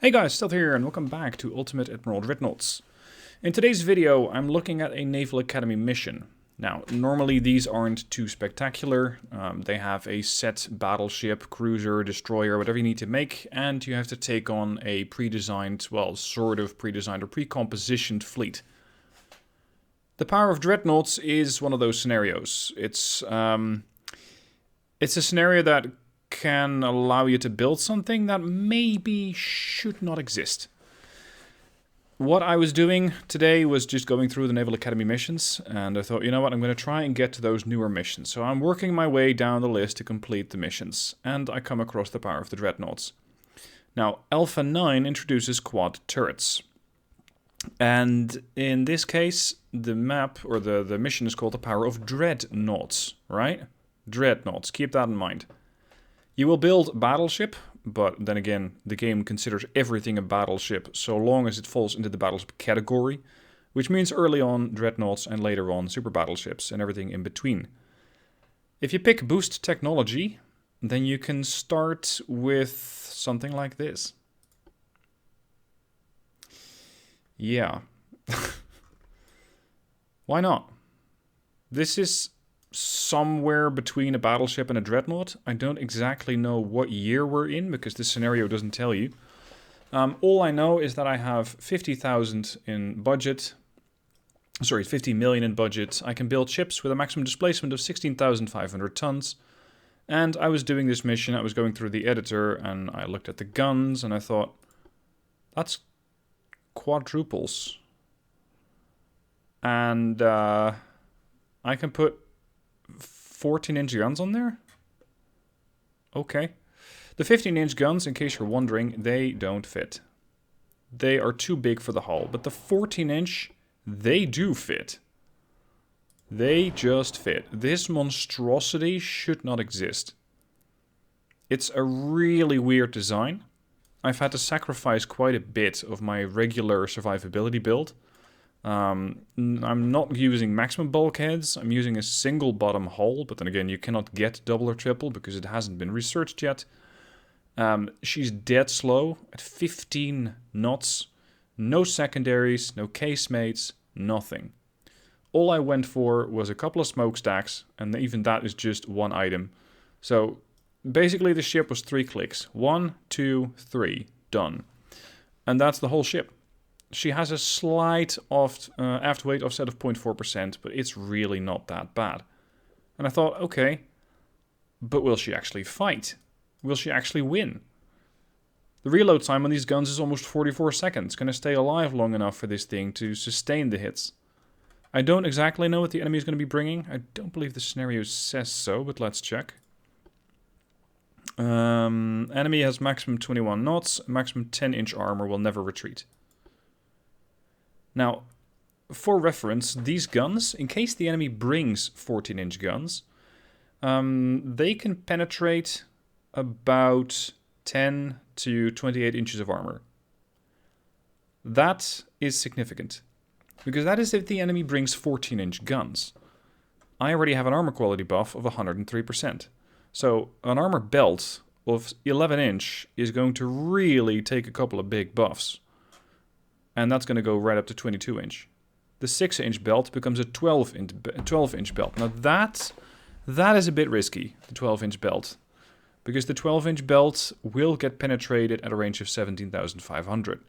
Hey guys, Stealth here and welcome back to Ultimate Admiral Dreadnoughts. In today's video, I'm looking at a Naval Academy mission. Now, normally these aren't too spectacular. They have a set battleship, cruiser, destroyer, whatever you need to make, and you have to take on a pre-designed, well, sort of pre-designed or pre-compositioned fleet. The power of Dreadnoughts is one of those scenarios. It's a scenario that can allow you to build something that maybe should not exist. What I was doing today was just going through the Naval Academy missions, and I thought, you know what, I'm going to try and get to those newer missions. So I'm working my way down the list to complete the missions, and I come across the power of the Dreadnoughts. Now, Alpha 9 introduces quad turrets. And in this case, the map, or the mission is called the power of Dreadnoughts, right? Dreadnoughts, keep that in mind. You will build battleship, but then again, the game considers everything a battleship so long as it falls into the battleship category, which means early on Dreadnoughts and later on super battleships and everything in between. If you pick boost technology, then you can start with something like this. Yeah. Why not? This is somewhere between a battleship and a dreadnought. I don't exactly know what year we're in because this scenario doesn't tell you. All I know is that I have 50,000 in budget. Sorry, 50 million in budget. I can build ships with a maximum displacement of 16,500 tons. And I was doing this mission, I was going through the editor and I looked at the guns and I thought, that's quadruples. And I can put 14-inch guns on there? Okay. The 15-inch guns, in case you're wondering, they don't fit. They are too big for the hull. But the 14-inch, they do fit. They just fit. This monstrosity should not exist. It's a really weird design. I've had to sacrifice quite a bit of my regular survivability build. I'm not using maximum bulkheads, I'm using a single bottom hull, but then again you cannot get double or triple because it hasn't been researched yet. She's dead slow at 15 knots, no secondaries, no casemates, nothing. All I went for was a couple of smokestacks, and even that is just one item. So basically the ship was 3 clicks. 1, 2, 3, done. And that's the whole ship. She has a slight aft weight offset of 0.4%, but it's really not that bad. And I thought, okay, but will she actually fight? Will she actually win? The reload time on these guns is almost 44 seconds. Can I stay alive long enough for this thing to sustain the hits? I don't exactly know what the enemy is going to be bringing. I don't believe the scenario says so, but let's check. Enemy has maximum 21 knots, maximum 10-inch armor, will never retreat. Now, for reference, these guns, in case the enemy brings 14-inch guns, they can penetrate about 10 to 28 inches of armor. That is significant, because that is if the enemy brings 14-inch guns. I already have an armor quality buff of 103%. So an armor belt of 11-inch is going to really take a couple of big buffs. And that's going to go right up to 22-inch. The 6-inch belt becomes a 12-inch belt. Now that is a bit risky, the 12-inch belt. Because the 12-inch belt will get penetrated at a range of 17,500.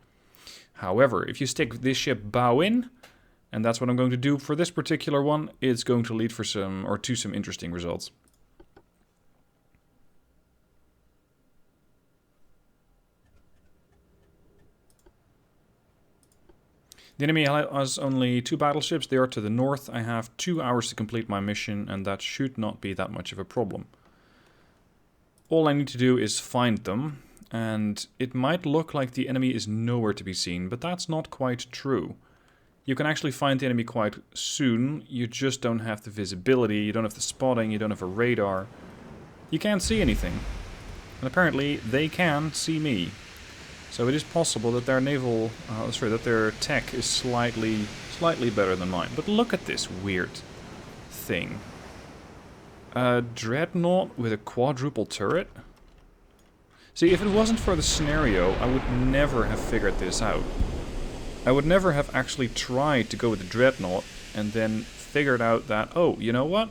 However, if you stick this ship bow in, and that's what I'm going to do for this particular one, it's going to lead to some interesting results. The enemy has only 2 battleships. They are to the north. I have 2 hours to complete my mission, and that should not be that much of a problem. All I need to do is find them, and it might look like the enemy is nowhere to be seen, but that's not quite true. You can actually find the enemy quite soon. You just don't have the visibility, you don't have the spotting, you don't have a radar. You can't see anything. And apparently they can see me. So it is possible that their that their tech is slightly better than mine. But look at this weird thing. A dreadnought with a quadruple turret? See, if it wasn't for the scenario, I would never have figured this out. I would never have actually tried to go with the Dreadnought and then figured out that, oh, you know what?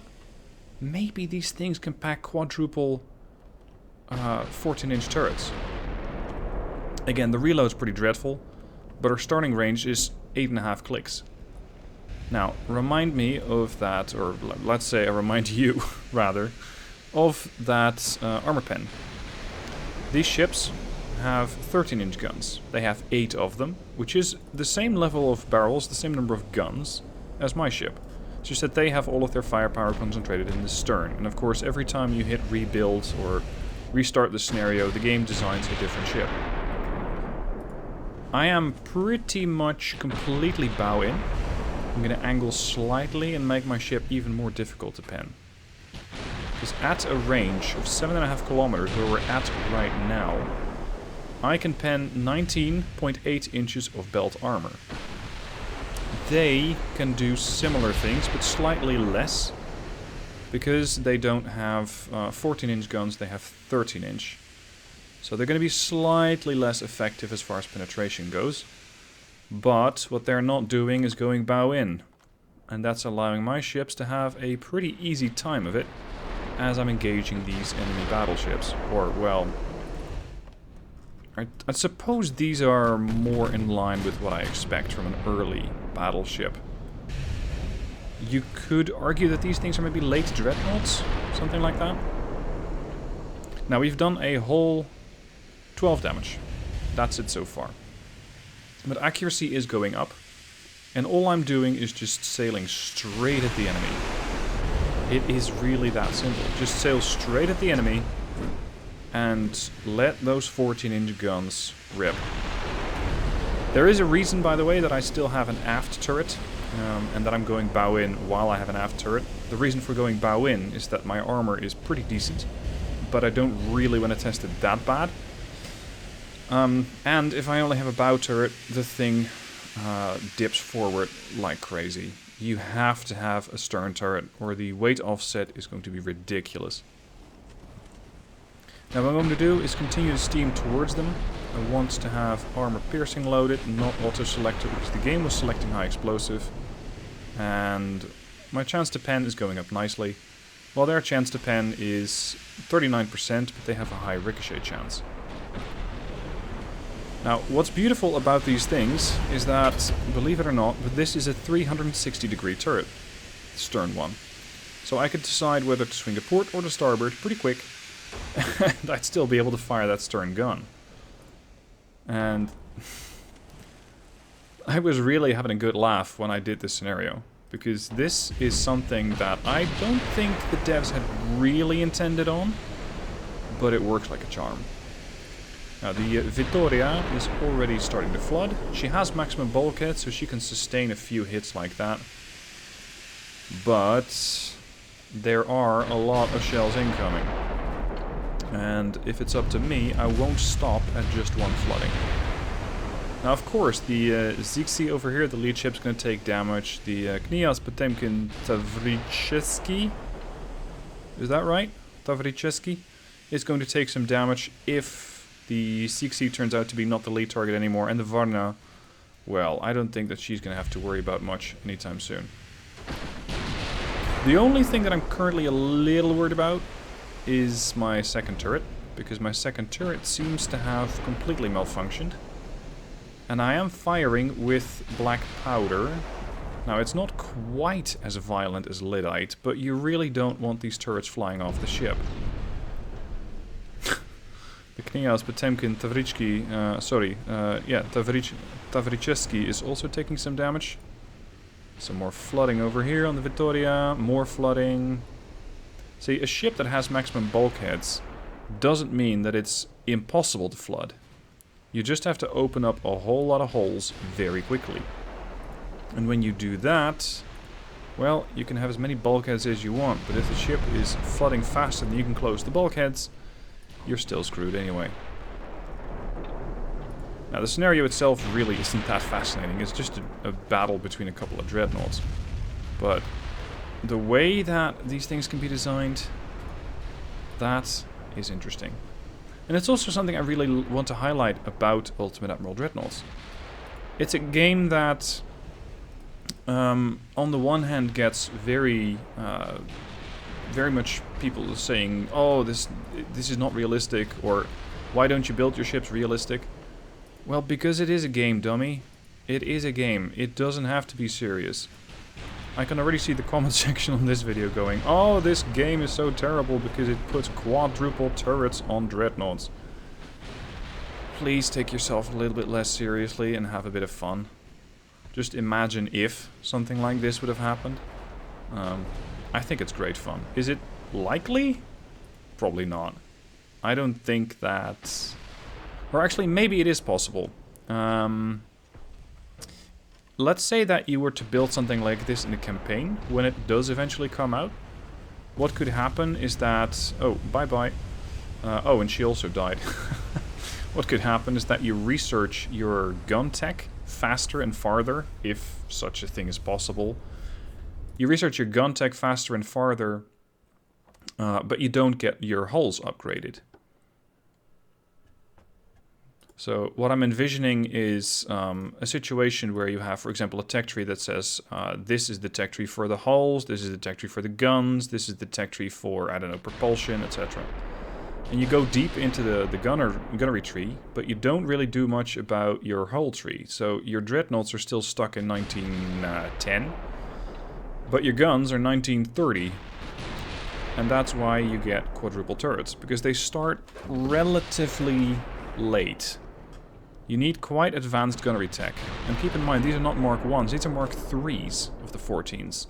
Maybe these things can pack quadruple 14-inch turrets. Again, the reload's pretty dreadful, but our starting range is 8.5 clicks. Now, remind me of that, or let's say I remind you, rather, of that armor pen. These ships have 13-inch guns. They have 8 of them, which is the same level of barrels, the same number of guns as my ship. It's just that they have all of their firepower concentrated in the stern. And of course, every time you hit rebuild or restart the scenario, the game designs a different ship. I am pretty much completely bow in. I'm going to angle slightly and make my ship even more difficult to pen. Because at a range of 7.5 kilometers, where we're at right now, I can pen 19.8 inches of belt armor. They can do similar things, but slightly less. Because they don't have 14-inch guns, they have 13-inch. So they're going to be slightly less effective as far as penetration goes. But what they're not doing is going bow in. And that's allowing my ships to have a pretty easy time of it as I'm engaging these enemy battleships. Or, well, I suppose these are more in line with what I expect from an early battleship. You could argue that these things are maybe late Dreadnoughts, something like that. Now we've done a whole 12 damage. That's it so far. But accuracy is going up. And all I'm doing is just sailing straight at the enemy. It is really that simple. Just sail straight at the enemy and let those 14-inch guns rip. There is a reason, by the way, that I still have an aft turret. And that I'm going bow in while I have an aft turret. The reason for going bow in is that my armor is pretty decent, but I don't really want to test it that bad. And if I only have a bow turret, the thing dips forward like crazy. You have to have a stern turret, or the weight offset is going to be ridiculous. Now what I'm going to do is continue to steam towards them. I want to have armor piercing loaded, not auto-selected, because the game was selecting high explosive. And my chance to pen is going up nicely, while their chance to pen is 39%, but they have a high ricochet chance. Now, what's beautiful about these things is that, believe it or not, but this is a 360-degree turret, the stern one. So I could decide whether to swing to port or to starboard pretty quick, and I'd still be able to fire that stern gun. And I was really having a good laugh when I did this scenario, because this is something that I don't think the devs had really intended on, but it works like a charm. Now the Vittoria is already starting to flood. She has maximum bulkhead, so she can sustain a few hits like that. But there are a lot of shells incoming. And if it's up to me, I won't stop at just one flooding. Now, of course, the Zeeshan over here, the lead ship's going to take damage. The Kniaz Potemkin Tavricheski, is that right? Tavricheski is going to take some damage if the Zeeshan turns out to be not the lead target anymore. And the Varna, well, I don't think that she's going to have to worry about much anytime soon. The only thing that I'm currently a little worried about is my second turret, because my second turret seems to have completely malfunctioned. And I am firing with black powder. Now, it's not quite as violent as Lyddite, but you really don't want these turrets flying off the ship. The Kniaz Potemkin Tavricheski is also taking some damage. Some more flooding over here on the Vittoria, more flooding. See, a ship that has maximum bulkheads doesn't mean that it's impossible to flood. You just have to open up a whole lot of holes very quickly. And when you do that, well, you can have as many bulkheads as you want, but if the ship is flooding faster than you can close the bulkheads, you're still screwed anyway. Now, the scenario itself really isn't that fascinating. It's just a battle between a couple of dreadnoughts. But the way that these things can be designed, that is interesting. And it's also something I really want to highlight about Ultimate Admiral Dreadnoughts. It's a game that, on the one hand, gets very much people saying, "Oh, this is not realistic," or "Why don't you build your ships realistic?" Well, because it is a game, dummy. It is a game. It doesn't have to be serious. I can already see the comment section on this video going, "Oh, this game is so terrible because it puts quadruple turrets on Dreadnoughts." Please take yourself a little bit less seriously and have a bit of fun. Just imagine if something like this would have happened. I think it's great fun. Is it likely? Probably not. I don't think that... Or actually, maybe it is possible. Let's say that you were to build something like this in a campaign, when it does eventually come out. What could happen is that... Oh, bye-bye. Oh, and she also died. What could happen is that you research your gun tech faster and farther, if such a thing is possible. You research your gun tech faster and farther, but you don't get your hulls upgraded. So what I'm envisioning is a situation where you have, for example, a tech tree that says, this is the tech tree for the hulls, this is the tech tree for the guns, this is the tech tree for, I don't know, propulsion, etc. And you go deep into the gunnery tree, but you don't really do much about your hull tree. So your dreadnoughts are still stuck in 1910, but your guns are 1930. And that's why you get quadruple turrets, because they start relatively late. You need quite advanced gunnery tech. And keep in mind, these are not Mark 1s, these are Mark 3s of the 14s.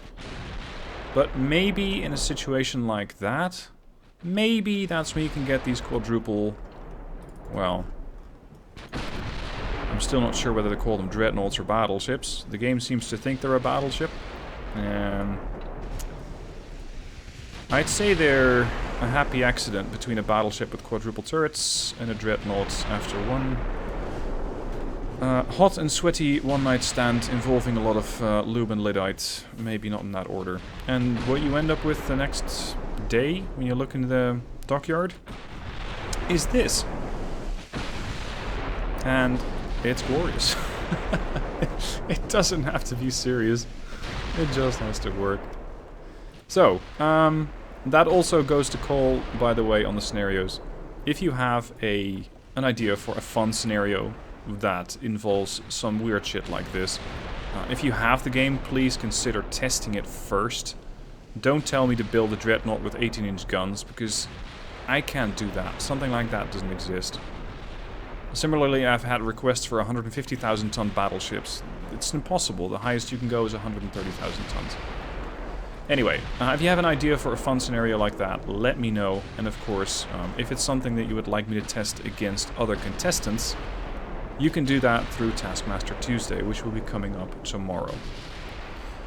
But maybe in a situation like that, maybe that's when you can get these quadruple... Well, I'm still not sure whether to call them dreadnoughts or battleships. The game seems to think they're a battleship. I'd say they're a happy accident between a battleship with quadruple turrets and a dreadnought after one hot and sweaty one-night stand involving a lot of lube and lyddite. Maybe not in that order. And what you end up with the next day when you look in the dockyard is this. And it's glorious. It doesn't have to be serious. It just has to work. So, that also goes to call, by the way, on the scenarios. If you have an idea for a fun scenario that involves some weird shit like this, if you have the game, please consider testing it first. Don't tell me to build a dreadnought with 18-inch guns, because I can't do that. Something like that doesn't exist. Similarly, I've had requests for 150,000-ton battleships. It's impossible. The highest you can go is 130,000 tons. Anyway, if you have an idea for a fun scenario like that, let me know. And of course, if it's something that you would like me to test against other contestants, you can do that through Taskmaster Tuesday, which will be coming up tomorrow.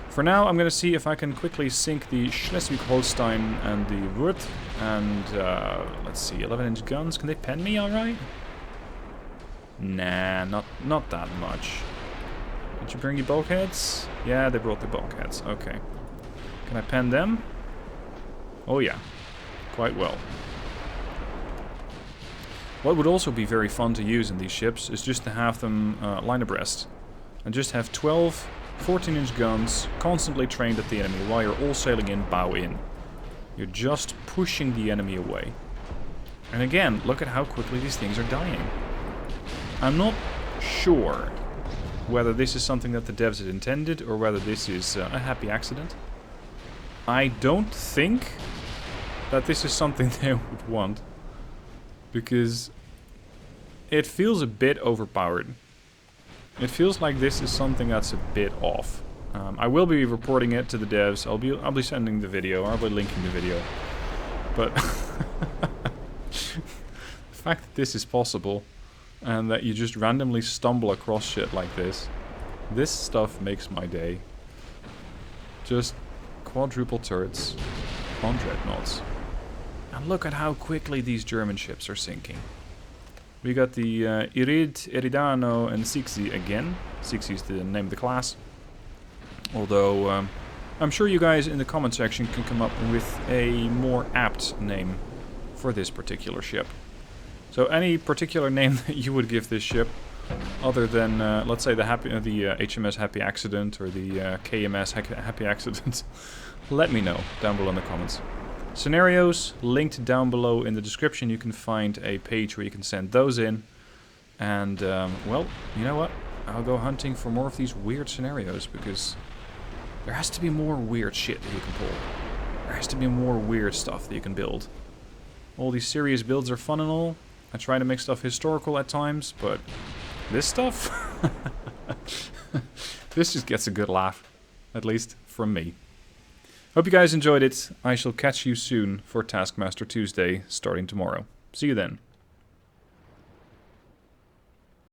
For now, I'm going to see if I can quickly sync the Schleswig-Holstein and the Würth. And, let's see, 11-inch guns. Can they pen me alright? Nah, not that much. Did you bring your bulkheads? Yeah, they brought the bulkheads. Okay. Can I pen them? Oh yeah, quite well. What would also be very fun to use in these ships is just to have them line abreast. And just have 12 14-inch guns constantly trained at the enemy while you're all sailing in, bow in. You're just pushing the enemy away. And again, look at how quickly these things are dying. I'm not sure whether this is something that the devs had intended or whether this is a happy accident. I don't think that this is something they would want, because it feels a bit overpowered. It feels like this is something that's a bit off. I will be reporting it to the devs. I'll be sending the video. I'll be linking the video. But the fact that this is possible and that you just randomly stumble across shit like this stuff makes my day. Just quadruple turrets on dreadnoughts. And look at how quickly these German ships are sinking. We got the Irid, Eridano, and Sixi again. Sixi is the name of the class. Although, I'm sure you guys in the comment section can come up with a more apt name for this particular ship. So any particular name that you would give this ship, other than, let's say, the HMS Happy Accident or the KMS Happy Accident, let me know down below in the comments. Scenarios, linked down below in the description. You can find a page where you can send those in. And, well, you know what? I'll go hunting for more of these weird scenarios, because there has to be more weird shit that you can pull. There has to be more weird stuff that you can build. All these serious builds are fun and all. I try to make stuff historical at times, but this stuff? This just gets a good laugh. At least from me. Hope you guys enjoyed it. I shall catch you soon for Taskmaster Tuesday, starting tomorrow. See you then.